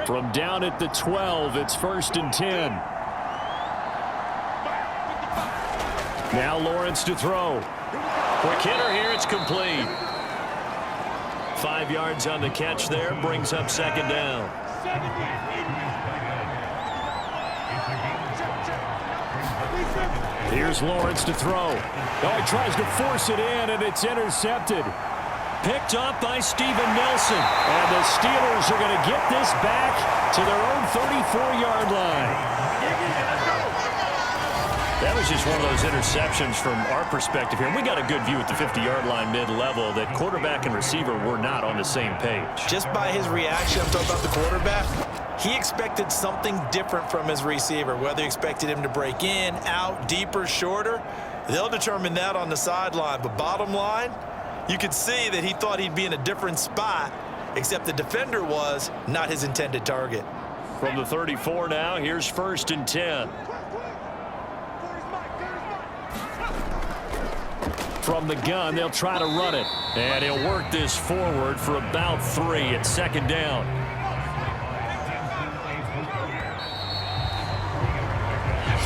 From down at the 12, it's 1st and 10. Now Lawrence to throw. Quick hitter here, it's complete. 5 yards on the catch there, brings up 2nd down. Here's Lawrence to throw. Oh, he tries to force it in, and it's intercepted. Picked up by Steven Nelson. And the Steelers are going to get this back to their own 34-yard line. That was just one of those interceptions from our perspective here. We got a good view at the 50-yard line mid-level that quarterback and receiver were not on the same page. Just by his reaction, I'm talking about the quarterback, he expected something different from his receiver. Whether he expected him to break in, out, deeper, shorter, they'll determine that on the sideline. But bottom line, you could see that he thought he'd be in a different spot, except the defender was not his intended target. From the 34 now, here's 1st and 10. From the gun, they'll try to run it. And he'll work this forward for about 3 at 2nd down.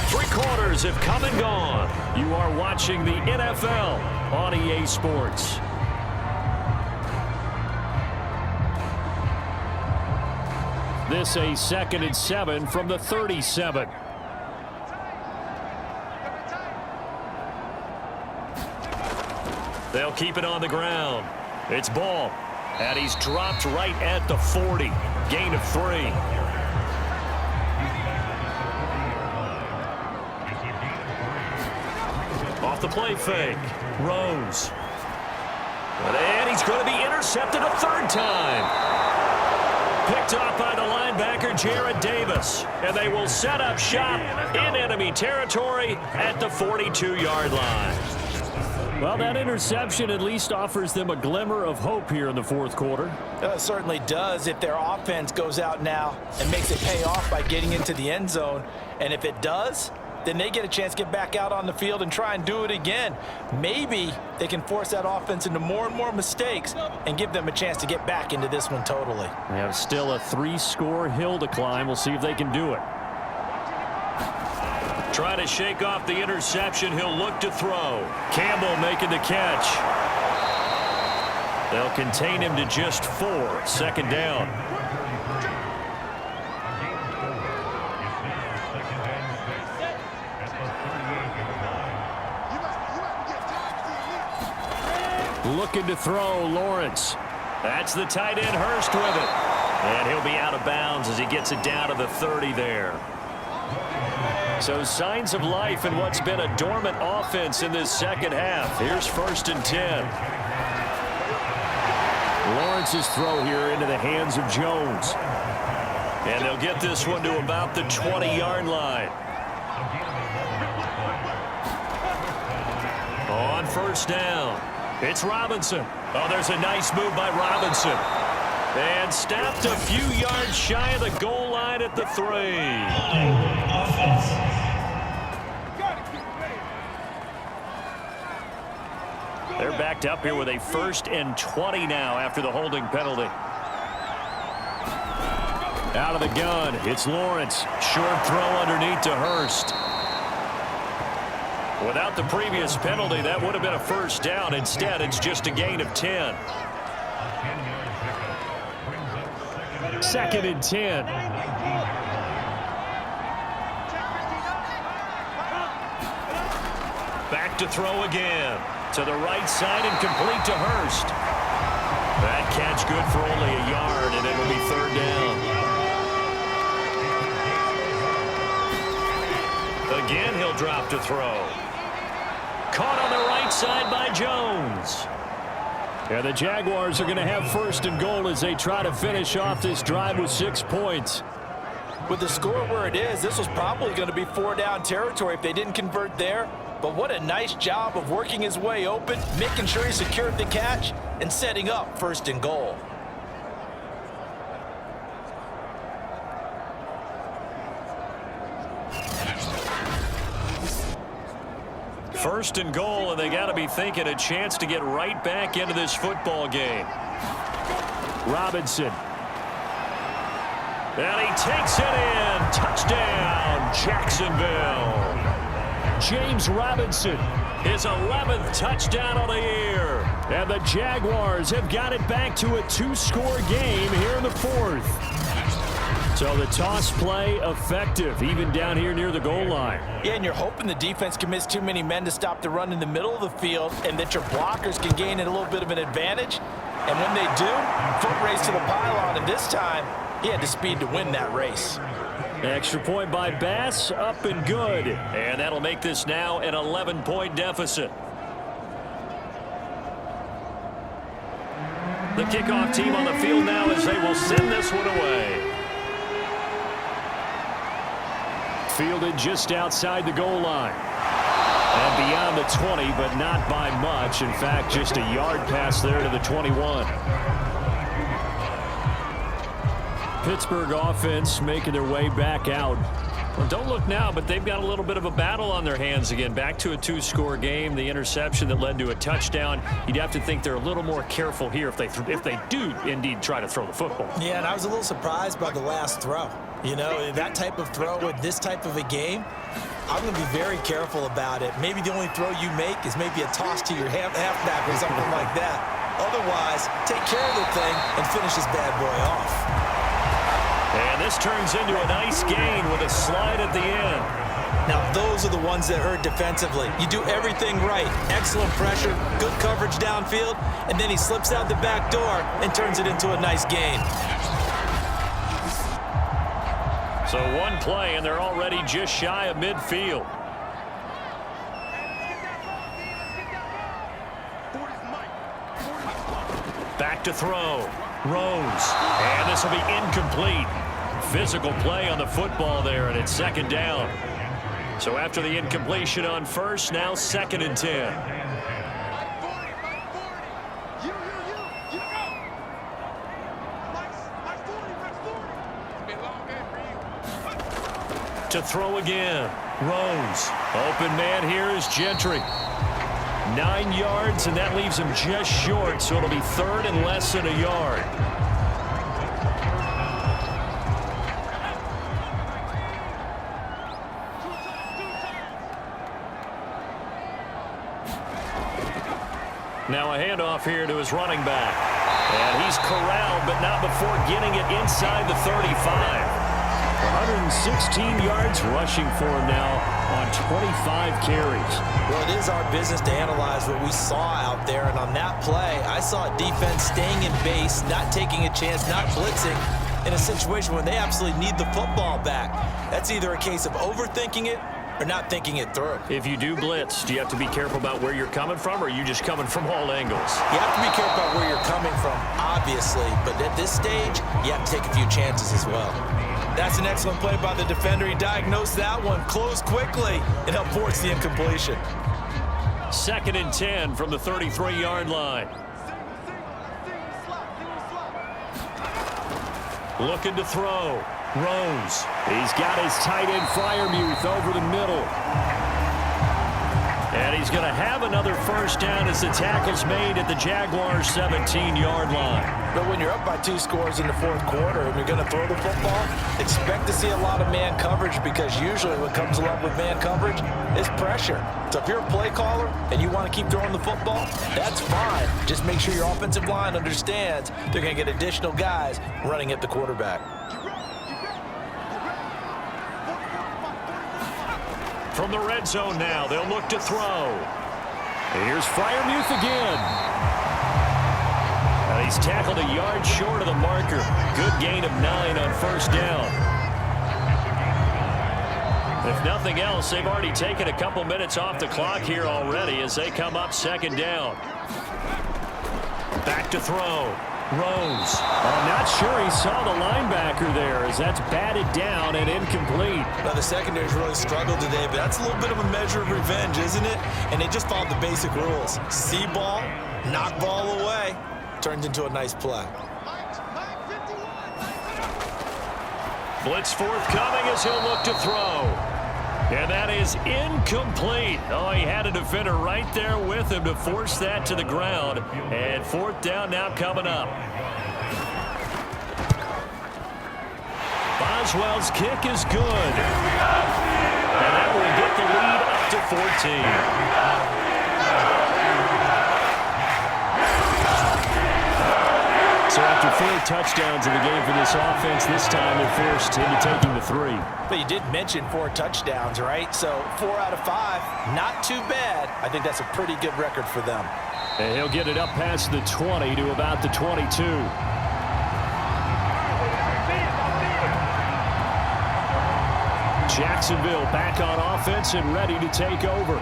Three quarters have come and gone. You are watching the NFL on EA Sports. This a 2nd and 7 from the 37. They'll keep it on the ground. It's ball. And he's dropped right at the 40. Gain of 3. Off the play fake. Rose. And he's going to be intercepted a 3rd time. Picked off by the linebacker, Jared Davis. And they will set up shop in enemy territory at the 42-yard line. Well, that interception at least offers them a glimmer of hope here in the 4th quarter. It certainly does if their offense goes out now and makes it pay off by getting into the end zone. And if it does, then they get a chance to get back out on the field and try and do it again. Maybe they can force that offense into more and more mistakes and give them a chance to get back into this one totally. They have still a 3-score hill to climb. We'll see if they can do it. Try to shake off the interception. He'll look to throw. Campbell making the catch. They'll contain him to just 4. 2nd down. Looking to throw, Lawrence. That's the tight end, Hurst, with it. And he'll be out of bounds as he gets it down to the 30 there. So signs of life in what's been a dormant offense in this 2nd half. Here's 1st and 10. Lawrence's throw here into the hands of Jones. And they'll get this one to about the 20-yard line. On 1st down, it's Robinson. Oh, there's a nice move by Robinson. And stopped a few yards shy of the goal line at the 3. They're backed up here with a 1st and 20 now after the holding penalty. Out of the gun, it's Lawrence. Short throw underneath to Hurst. Without the previous penalty, that would have been a 1st down. Instead, it's just a gain of 10. 2nd and 10. Back to throw again. To the right side and complete to Hurst. That catch good for only a yard, and it'll be 3rd down. Again, he'll drop to throw. Caught on the right side by Jones. Yeah, the Jaguars are going to have 1st and goal as they try to finish off this drive with 6 points. With the score where it is, this was probably going to be 4-down territory if they didn't convert there. But what a nice job of working his way open, making sure he secured the catch, and setting up 1st and goal. First and goal, and they got to be thinking a chance to get right back into this football game. Robinson. And he takes it in. Touchdown, Jacksonville. James Robinson, his 11th touchdown of the year. And the Jaguars have got it back to a 2-score game here in the 4th. So the toss play effective, even down here near the goal line. Yeah, and you're hoping the defense commits too many men to stop the run in the middle of the field and that your blockers can gain a little bit of an advantage. And when they do, foot race to the pylon, and this time, he had the speed to win that race. Extra point by Bass, up and good. And that'll make this now an 11-point deficit. The kickoff team on the field now as they will send this one away. Fielded just outside the goal line. And beyond the 20, but not by much. In fact, just a yard pass there to the 21. Pittsburgh offense making their way back out. Well, don't look now, but they've got a little bit of a battle on their hands again. Back to a 2-score game. The interception that led to a touchdown. You'd have to think they're a little more careful here if they do indeed try to throw the football. Yeah, and I was a little surprised by the last throw. You know, that type of throw with this type of a game, I'm going to be very careful about it. Maybe the only throw you make is maybe a toss to your halfback or something like that. Otherwise, take care of the thing and finish this bad boy off. And this turns into a nice gain with a slide at the end. Now, those are the ones that hurt defensively. You do everything right. Excellent pressure, good coverage downfield, and then he slips out the back door and turns it into a nice gain. So one play, and they're already just shy of midfield. Back to throw. Rose. And this will be incomplete. Physical play on the football there, and it's 2nd down. So after the incompletion on first, now 2nd and 10. To throw again. Rose. Open man here is Gentry. 9 yards, and that leaves him just short, so it'll be 3rd and less than a yard. Now a handoff here to his running back. And he's corralled, but not before getting it inside the 35. 116 yards rushing for him now on 25 carries. Well, it is our business to analyze what we saw out there, and on that play, I saw a defense staying in base, not taking a chance, not blitzing in a situation where they absolutely need the football back. That's either a case of overthinking it or not thinking it through. If you do blitz, do you have to be careful about where you're coming from, or are you just coming from all angles? You have to be careful about where you're coming from, obviously, but at this stage, you have to take a few chances as well. That's an excellent play by the defender. He diagnosed that one, closed quickly, and helped force the incompletion. 2nd and 10 from the 33-yard line. Looking to throw. Rose. He's got his tight end Fryermuth over the middle. And he's going to have another first down as the tackle's made at the Jaguars' 17-yard line. But when you're up by 2 scores in the 4th quarter and you're going to throw the football, expect to see a lot of man coverage, because usually what comes along with man coverage is pressure. So if you're a play caller and you want to keep throwing the football, that's fine. Just make sure your offensive line understands they're going to get additional guys running at the quarterback. From the red zone now, they'll look to throw. Here's Fryermuth again. He's tackled a yard short of the marker. Good gain of 9 on first down. If nothing else, they've already taken a couple minutes off the clock here already as they come up 2nd down. Back to throw. Rose. I'm not sure he saw the linebacker there as that's batted down and incomplete. Now, the secondary's really struggled today, but that's a little bit of a measure of revenge, isn't it? And they just followed the basic rules. See ball, knock ball away. Turned into a nice play. Blitz forthcoming as he'll look to throw. And that is incomplete. Oh, he had a defender right there with him to force that to the ground. And 4th down now coming up. Boswell's kick is good. And that will get the lead up to 14. So after 4 touchdowns in the game for this offense, this time they're forced into taking the 3. But you did mention 4 touchdowns, right? So 4 out of 5, not too bad. I think that's a pretty good record for them. And he'll get it up past the 20 to about the 22. Jacksonville back on offense and ready to take over.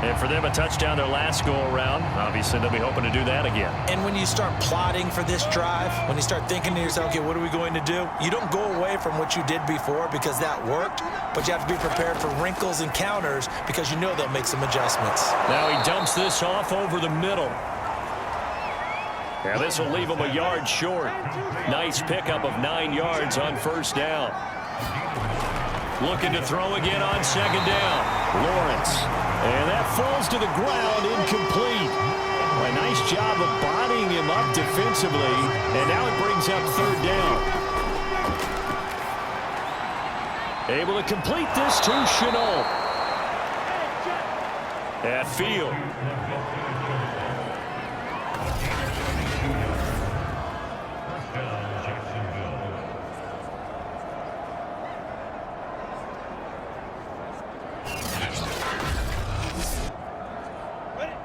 And for them, a touchdown their last go-around. Obviously, they'll be hoping to do that again. And when you start plotting for this drive, when you start thinking to yourself, okay, what are we going to do? You don't go away from what you did before because that worked, but you have to be prepared for wrinkles and counters because you know they'll make some adjustments. Now he dumps this off over the middle. Now this will leave him a yard short. Nice pickup of 9 yards on first down. Looking to throw again on second down. Lawrence. And that falls to the ground, incomplete. A nice job of bodying him up defensively. And now it brings up third down. Able to complete this to Chenault. At field.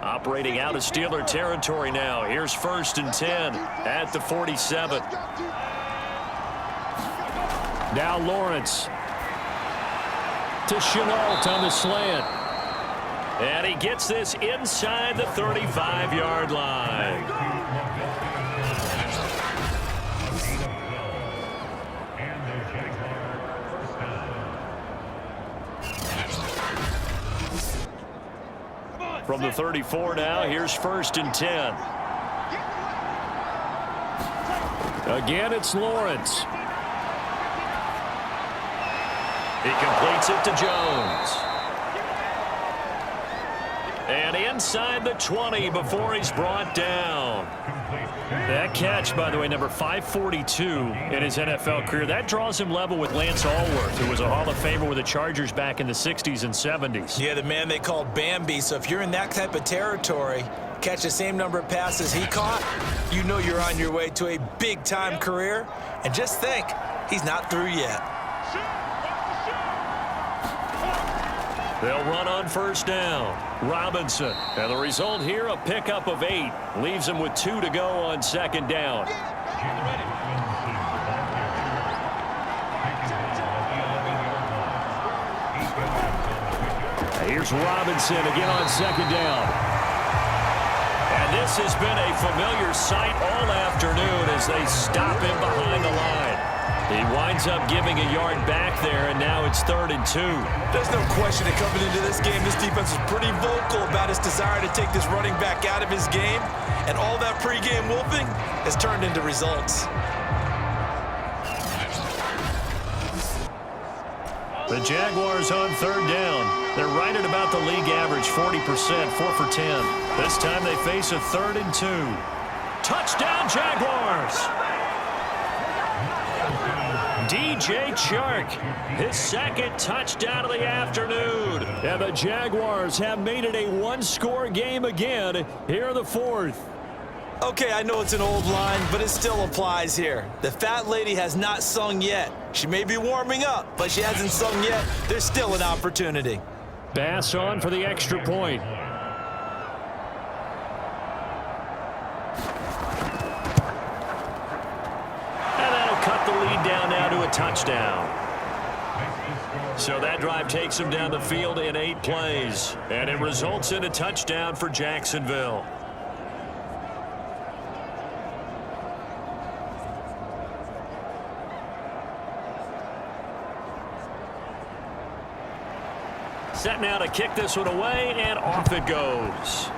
Operating out of Steeler territory now. Here's 1st and 10 at the 47. Now Lawrence to Chenault on the slant. And he gets this inside the 35-yard line. From the 34 now, here's 1st and 10. Again, it's Lawrence. He completes it to Jones. And inside the 20 before he's brought down. That catch, by the way, number 542 in his NFL career. That draws him level with Lance Allworth, who was a Hall of Famer with the Chargers back in the 60s and 70s. Yeah, the man they called Bambi. So if you're in that type of territory, catch the same number of passes he caught, you know you're on your way to a big-time career. And just think, he's not through yet. They'll run on first down. Robinson. And the result here, a pickup of 8. Leaves him with 2 to go on second down. Here's Robinson again on second down. And this has been a familiar sight all afternoon as they stop him behind the line. He winds up giving a yard back there, and now it's 3rd and 2. There's no question that coming into this game, this defense was pretty vocal about his desire to take this running back out of his game, and all that pregame wolfing has turned into results. The Jaguars on 3rd down. They're right at about the league average, 40%, 4 for 10. This time they face a 3rd and 2. Touchdown, Jaguars! DJ Chark, his 2nd touchdown of the afternoon. And the Jaguars have made it a one-score game again here in the 4th. Okay, I know it's an old line, but it still applies here. The fat lady has not sung yet. She may be warming up, but she hasn't sung yet. There's still an opportunity. Bass on for the extra point. The lead down now to a touchdown. So that drive takes him down the field in 8 plays, and it results in a touchdown for Jacksonville. Set now to kick this one away, and off it goes.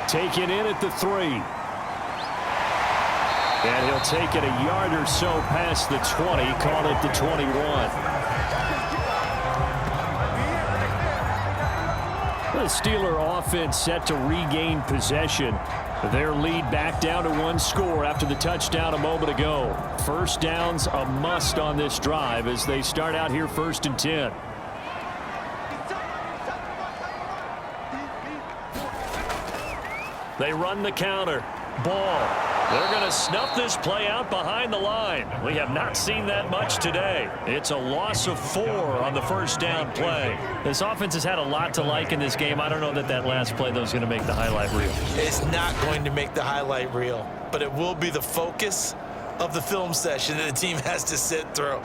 Taken in at the 3. And he'll take it a yard or so past the 20, call it the 21. The Steeler offense set to regain possession. Their lead back down to one score after the touchdown a moment ago. First down's a must on this drive as they start out here 1st and 10. They run the counter. Ball. They're going to snuff this play out behind the line. We have not seen that much today. It's a loss of 4 on the first down play. This offense has had a lot to like in this game. I don't know that last play, though, is going to make the highlight reel. It's not going to make the highlight reel, but it will be the focus of the film session that the team has to sit through.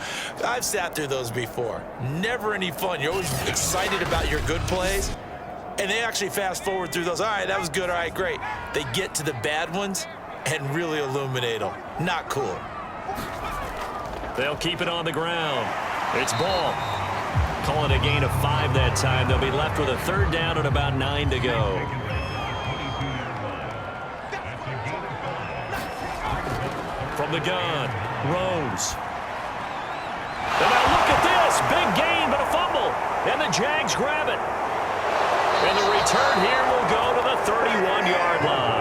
I've sat through those before. Never any fun. You're always excited about your good plays, and they actually fast forward through those. All right, that was good. All right, great. They get to the bad ones and really illuminate them. Not cool. They'll keep it on the ground. It's Ball. Call it a gain of 5 that time. They'll be left with a 3rd down and about 9 to go. From the gun, Rose. And now look at this. Big gain, but a fumble. And the Jags grab it. And the return here will go to the 31-yard line.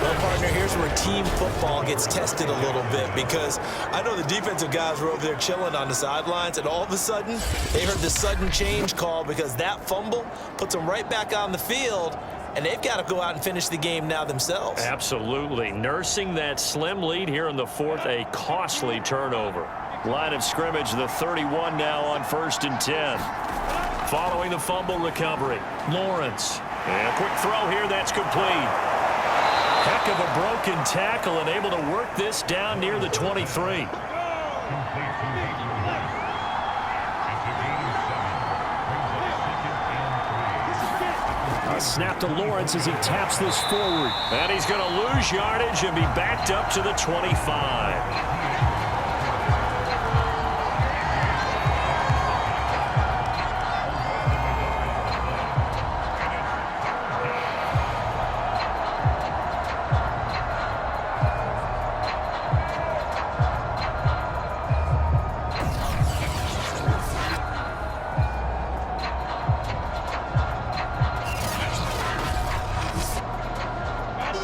Well, partner, here's where team football gets tested a little bit, because I know the defensive guys were over there chilling on the sidelines, and all of a sudden, they heard the sudden change call because that fumble puts them right back on the field, and they've got to go out and finish the game now themselves. Absolutely. Nursing that slim lead here in the 4th, a costly turnover. Line of scrimmage, the 31 now on 1st and 10. Following the fumble recovery, Lawrence. And a quick throw here, that's complete. Heck of a broken tackle and able to work this down near the 23. A snap to Lawrence as he taps this forward. And he's going to lose yardage and be backed up to the 25.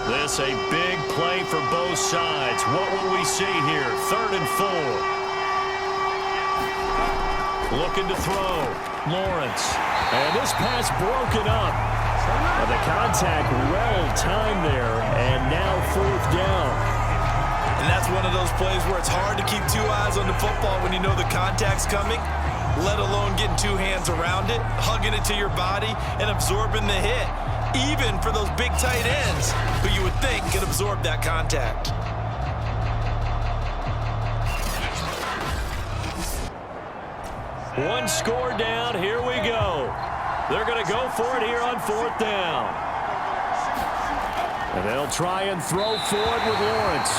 This a big play for both sides. What will we see here? 3rd and 4. Looking to throw. Lawrence. And this pass broken up. And the contact well timed there. And now 4th down. And that's one of those plays where it's hard to keep 2 eyes on the football when you know the contact's coming, let alone getting 2 hands around it, hugging it to your body, and absorbing the hit. Even for those big tight ends who you would think could absorb that contact. One score down. Here we go. They're going to go for it here on 4th down. And they'll try and throw forward with Lawrence.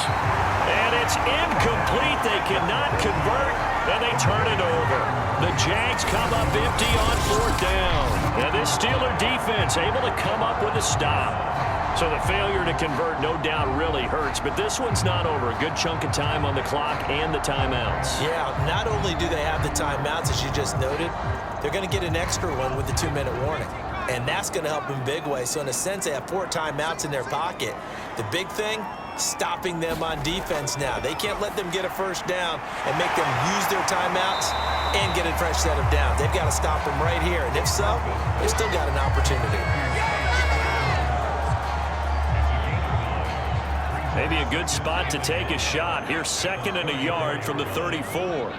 And it's incomplete. They cannot convert, and they turn it over. The Jags come up empty on 4th down. And this Steeler defense able to come up with a stop. So the failure to convert, no doubt, really hurts. But this one's not over. A good chunk of time on the clock and the timeouts. Yeah, not only do they have the timeouts, as you just noted, they're going to get an extra one with the 2-minute warning. And that's going to help in a big way. So in a sense, they have 4 timeouts in their pocket. The big thing, stopping them on defense now. They can't let them get a first down and make them use their timeouts and get a fresh set of downs. They've got to stop them right here. And if so, they've still got an opportunity. Maybe a good spot to take a shot. Here's 2nd and a yard from the 34.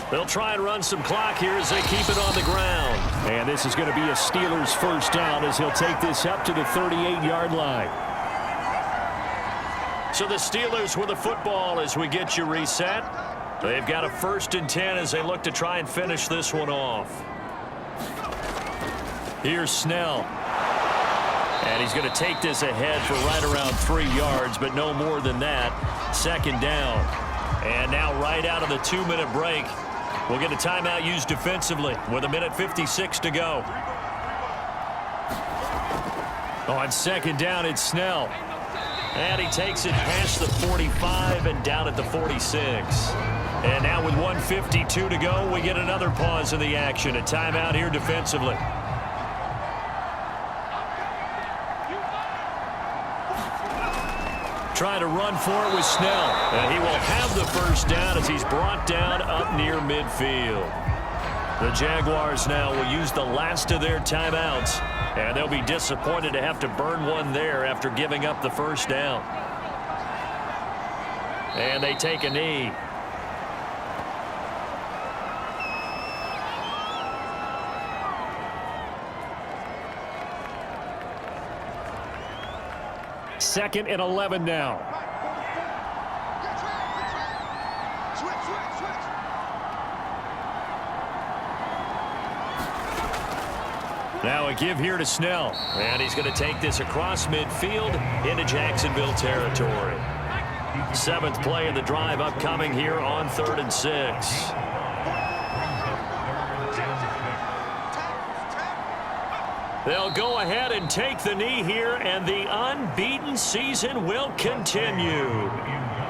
They'll try and run some clock here as they keep it on the ground. And this is going to be a Steelers first down as he'll take this up to the 38-yard line. So the Steelers with the football as we get you reset. They've got a 1st and 10 as they look to try and finish this one off. Here's Snell. And he's going to take this ahead for right around 3 yards, but no more than that. 2nd down. And now right out of the 2-minute break, we'll get a timeout used defensively with 1:56 to go. On 2nd down, it's Snell. And he takes it past the 45 and down at the 46. And now with 1:52 to go, we get another pause in the action. A timeout here defensively. Trying to run for it with Snell. And he will have the first down as he's brought down up near midfield. The Jaguars now will use the last of their timeouts. And they'll be disappointed to have to burn one there after giving up the first down. And they take a knee. Second and 11 now. Now a give here to Snell. And he's going to take this across midfield into Jacksonville territory. Seventh play of the drive upcoming here on 3rd and 6. They'll go ahead and take the knee here, and the unbeaten season will continue.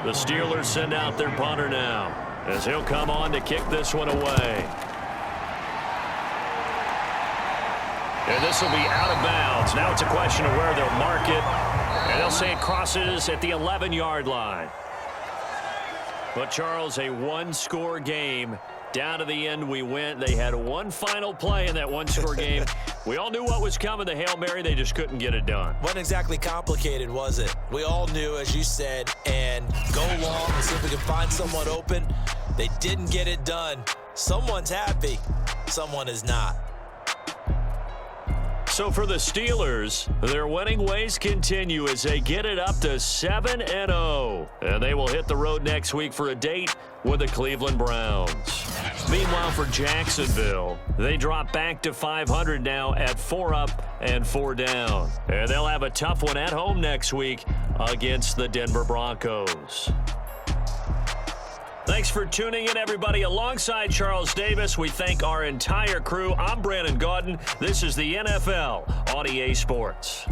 The Steelers send out their punter now, as he'll come on to kick this one away. And this will be out of bounds. Now it's a question of where they'll mark it, and they'll say it crosses at the 11-yard line. But, Charles, a one-score game. Down to the end we went. They had one final play in that one-score game. We all knew what was coming, the Hail Mary. They just couldn't get it done. Wasn't exactly complicated, was it? We all knew, as you said, and go long and see if we can find someone open. They didn't get it done. Someone's happy. Someone is not. So for the Steelers, their winning ways continue as they get it up to 7-0. And they will hit the road next week for a date with the Cleveland Browns. Meanwhile, for Jacksonville, they drop back to 500 now at 4 up and 4 down. And they'll have a tough one at home next week against the Denver Broncos. Thanks for tuning in, everybody. Alongside Charles Davis, we thank our entire crew. I'm Brandon Gaudin. This is the NFL on EA Sports.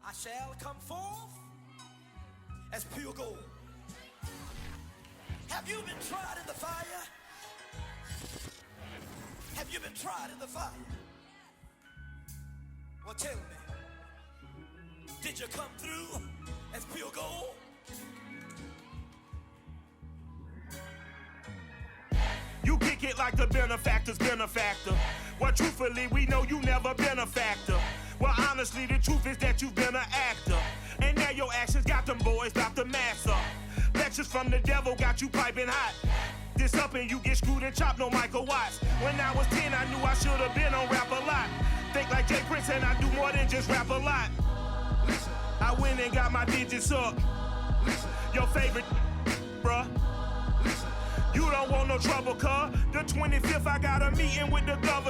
I shall come forth as pure gold. Have you been tried in the fire? Have you been tried in the fire? Well, tell me, did you come through as pure gold? You kick it like the benefactor's benefactor. Well, truthfully, we know you never been a factor. Well, honestly, the truth is that you've been an actor. And now your actions got them boys about to mass up. Lectures from the devil got you piping hot. This up and you get screwed and chopped, no Michael Watts. When I was 10, I knew I should have been on Rap a Lot. Think like Jay Prince and I do more than just rap a lot. Listen, I went and got my digits up. Listen, your favorite, bruh. Listen, you don't want no trouble, cuz. The 25th, I got a meeting with the governor.